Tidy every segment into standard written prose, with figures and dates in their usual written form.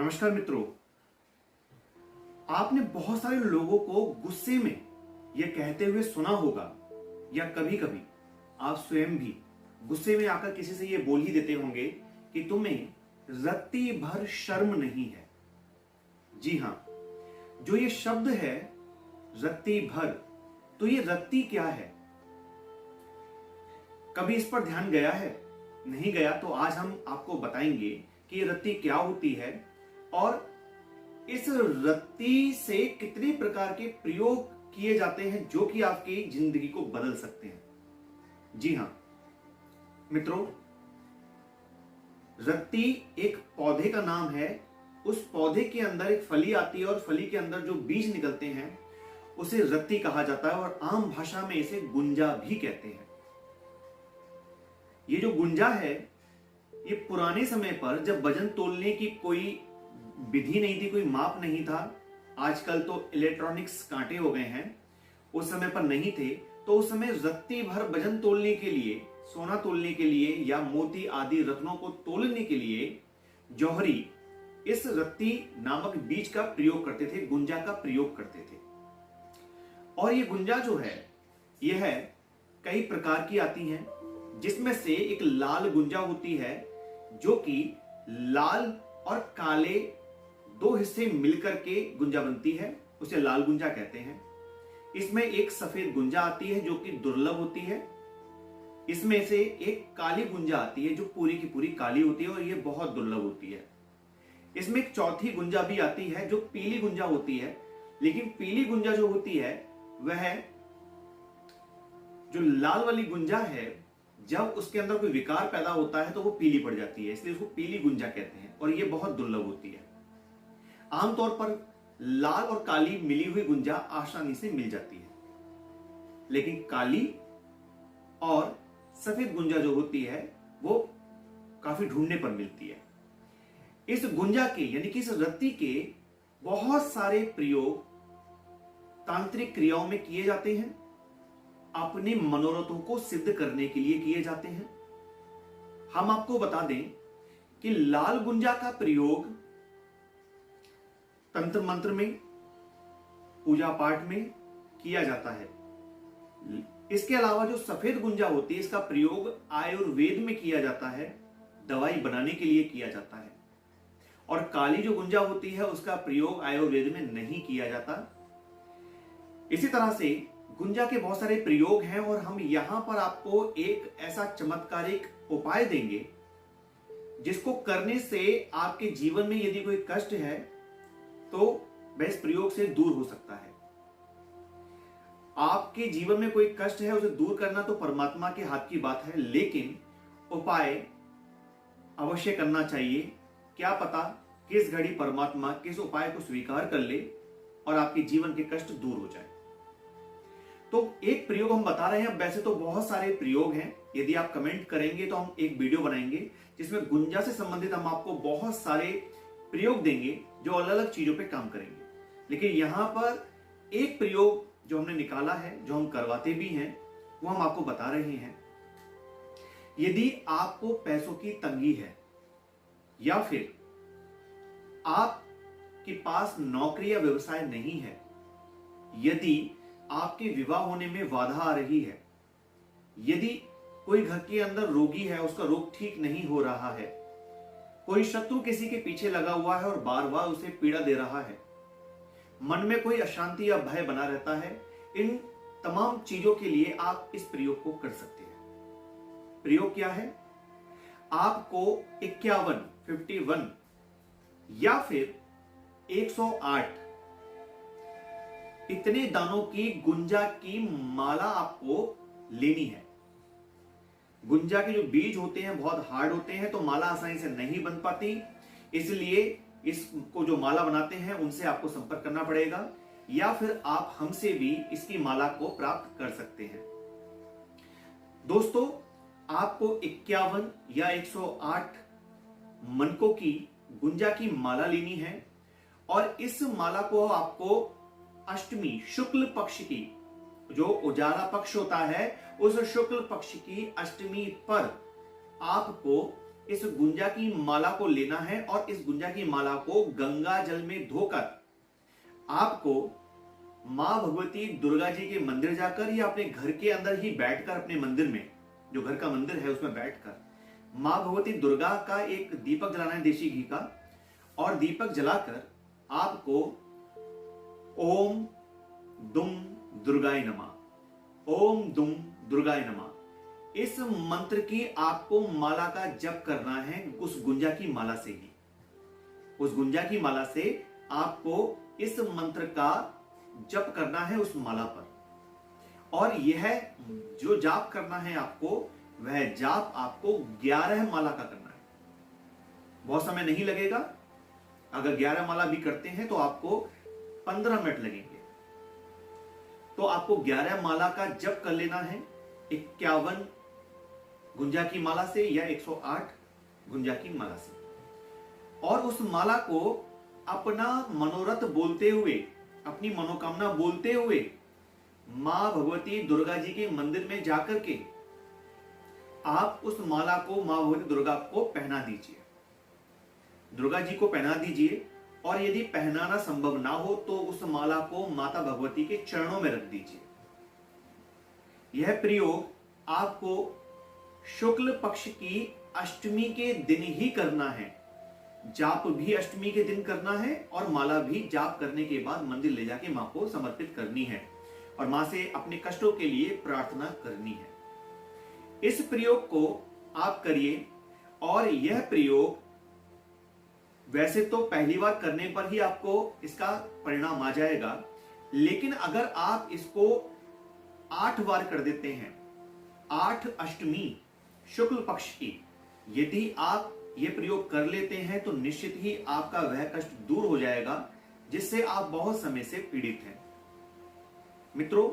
नमस्कार मित्रों। आपने बहुत सारे लोगों को गुस्से में यह कहते हुए सुना होगा या कभी कभी आप स्वयं भी गुस्से में आकर किसी से यह बोल ही देते होंगे कि तुम्हें रत्ती भर शर्म नहीं है। जी हां, जो ये शब्द है रत्ती भर, तो ये रत्ती क्या है? कभी इस पर ध्यान गया है? नहीं गया तो आज हम आपको बताएंगे कि ये रत्ती क्या होती है और इस रत्ती से कितने प्रकार के प्रयोग किए जाते हैं जो कि आपकी जिंदगी को बदल सकते हैं। जी हां मित्रों, रत्ती एक पौधे का नाम है। उस पौधे के अंदर एक फली आती है और फली के अंदर जो बीज निकलते हैं उसे रत्ती कहा जाता है और आम भाषा में इसे गुंजा भी कहते हैं। ये जो गुंजा है, ये पुराने समय पर जब वजन तोलने की कोई विधि नहीं थी, कोई माप नहीं था, आजकल तो इलेक्ट्रॉनिक्स कांटे हो गए हैं, उस समय पर नहीं थे, तो उस समय रत्ती भर वजन तोलने के लिए, सोना तोलने के लिए या मोती आदि रत्नों को तोलने के लिए जौहरी इस रत्ती नामक बीज का प्रयोग करते थे, गुंजा का प्रयोग करते थे। और ये गुंजा जो है यह कई प्रकार की आती हैं, जिसमें से एक लाल गुंजा होती है जो कि लाल और काले दो हिस्से मिलकर के गुंजा बनती है, उसे लाल गुंजा कहते हैं। इसमें एक सफेद गुंजा आती है जो कि दुर्लभ होती है। इसमें से एक काली गुंजा आती है जो पूरी की पूरी काली होती है और यह बहुत दुर्लभ होती है। इसमें एक चौथी गुंजा भी आती है जो पीली गुंजा होती है, लेकिन पीली गुंजा जो होती है वह जो लाल वाली गुंजा है, जब उसके अंदर कोई विकार पैदा होता है तो वो पीली पड़ जाती है, इसलिए उसको पीली गुंजा कहते हैं और ये बहुत दुर्लभ होती है। आमतौर पर लाल और काली मिली हुई गुंजा आसानी से मिल जाती है, लेकिन काली और सफेद गुंजा जो होती है वो काफी ढूंढने पर मिलती है। इस गुंजा के यानी कि इस रत्ती के बहुत सारे प्रयोग तांत्रिक क्रियाओं में किए जाते हैं, अपने मनोरथों को सिद्ध करने के लिए किए जाते हैं। हम आपको बता दें कि लाल गुंजा का प्रयोग तंत्र मंत्र में, पूजा पाठ में किया जाता है। इसके अलावा जो सफेद गुंजा होती है इसका प्रयोग आयुर्वेद में किया जाता है, दवाई बनाने के लिए किया जाता है। और काली जो गुंजा होती है उसका प्रयोग आयुर्वेद में नहीं किया जाता। इसी तरह से गुंजा के बहुत सारे प्रयोग हैं और हम यहां पर आपको एक ऐसा चमत्कारिक उपाय देंगे जिसको करने से आपके जीवन में यदि कोई कष्ट है तो वह इस प्रयोग से दूर हो सकता है। आपके जीवन में कोई कष्ट है उसे दूर करना तो परमात्मा के हाथ की बात है, लेकिन उपाय अवश्य करना चाहिए। क्या पता किस घड़ी परमात्मा किस उपाय को स्वीकार कर ले और आपके जीवन के कष्ट दूर हो जाए। तो एक प्रयोग हम बता रहे हैं, वैसे तो बहुत सारे प्रयोग हैं। यदि आप कमेंट करेंगे तो हम एक वीडियो बनाएंगे जिसमें गुंजा से संबंधित हम आपको बहुत सारे प्रयोग देंगे जो अलग अलग चीजों पे काम करेंगे। लेकिन यहां पर एक प्रयोग जो हमने निकाला है, जो हम करवाते भी हैं, वो हम आपको बता रहे हैं। यदि आपको पैसों की तंगी है या फिर आपके पास नौकरी या व्यवसाय नहीं है, यदि आपके विवाह होने में बाधा आ रही है, यदि कोई घर के अंदर रोगी है, उसका रोग ठीक नहीं हो रहा है, कोई शत्रु किसी के पीछे लगा हुआ है और बार बार उसे पीड़ा दे रहा है, मन में कोई अशांति या भय बना रहता है, इन तमाम चीजों के लिए आप इस प्रयोग को कर सकते हैं। प्रयोग क्या है? आपको 51 या फिर 108 इतने दानों की गुंजा की माला आपको लेनी है। गुंजा के जो बीज होते हैं बहुत हार्ड होते हैं, तो माला आसानी से नहीं बन पाती, इसलिए इसको जो माला बनाते हैं उनसे आपको संपर्क करना पड़ेगा, या फिर आप हमसे भी इसकी माला को प्राप्त कर सकते हैं। दोस्तों, आपको 51 या 108 मनकों की गुंजा की माला लेनी है और इस माला को आपको अष्टमी शुक्ल पक्ष की, जो उजाला पक्ष होता है, उस शुक्ल पक्ष की अष्टमी पर आपको इस गुंजा की माला को लेना है और इस गुंजा की माला को गंगा जल में धोकर आपको मां भगवती दुर्गा जी के मंदिर जाकर या अपने घर के अंदर ही बैठकर, अपने मंदिर में, जो घर का मंदिर है उसमें बैठकर मां भगवती दुर्गा का एक दीपक जलाना है देशी घी का, और दीपक जलाकर आपको ओम दुम दुर्गाय नमः, ओम दुम दुर्गाय नमः, इस मंत्र की आपको माला का जप करना है। उस गुंजा की माला से ही, उस गुंजा की माला से आपको इस मंत्र का जप करना है उस माला पर। और यह जो जाप करना है आपको, वह जाप आपको 11 माला का करना है। बहुत समय नहीं लगेगा। अगर 11 माला भी करते हैं तो आपको 15 मिनट लगेंगे। तो आपको 11 माला का जप कर लेना है 51 गुंजा की माला से या 108 गुंजा की माला से। और उस माला को अपना मनोरथ बोलते हुए, अपनी मनोकामना बोलते हुए मां भगवती दुर्गा जी के मंदिर में जाकर के आप उस माला को मां भगवती दुर्गा को पहना दीजिए, दुर्गा जी को पहना दीजिए। और यदि पहनाना संभव ना हो तो उस माला को माता भगवती के चरणों में रख दीजिए। यह प्रयोग आपको शुक्ल पक्ष की अष्टमी के दिन ही करना है। जाप भी अष्टमी के दिन करना है और माला भी जाप करने के बाद मंदिर ले जाके मां को समर्पित करनी है और मां से अपने कष्टों के लिए प्रार्थना करनी है। इस प्रयोग को आप करिए। और यह प्रयोग वैसे तो पहली बार करने पर ही आपको इसका परिणाम आ जाएगा, लेकिन अगर आप इसको 8 बार कर देते हैं, 8 अष्टमी शुक्ल पक्ष की यदि आप ये प्रयोग कर लेते हैं तो निश्चित ही आपका वह कष्ट दूर हो जाएगा जिससे आप बहुत समय से पीड़ित हैं। मित्रों,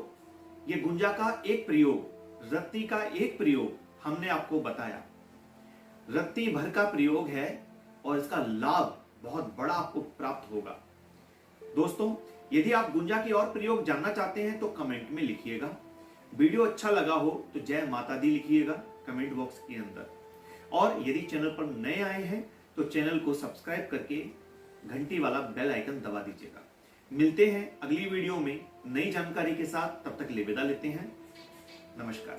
ये गुंजा का एक प्रयोग, रत्ती का एक प्रयोग हमने आपको बताया। रत्ती भर का प्रयोग है और इसका लाभ बहुत बड़ा आपको प्राप्त होगा। दोस्तों, यदि आप गुंजा के और प्रयोग जानना चाहते हैं तो कमेंट में लिखिएगा। वीडियो अच्छा लगा हो तो जय माता दी लिखिएगा कमेंट बॉक्स के अंदर। और यदि चैनल पर नए आए हैं तो चैनल को सब्सक्राइब करके घंटी वाला बेल आइकन दबा दीजिएगा। मिलते हैं अगली वीडियो में नई जानकारी के साथ। तब तक ले विदा लेते हैं। नमस्कार।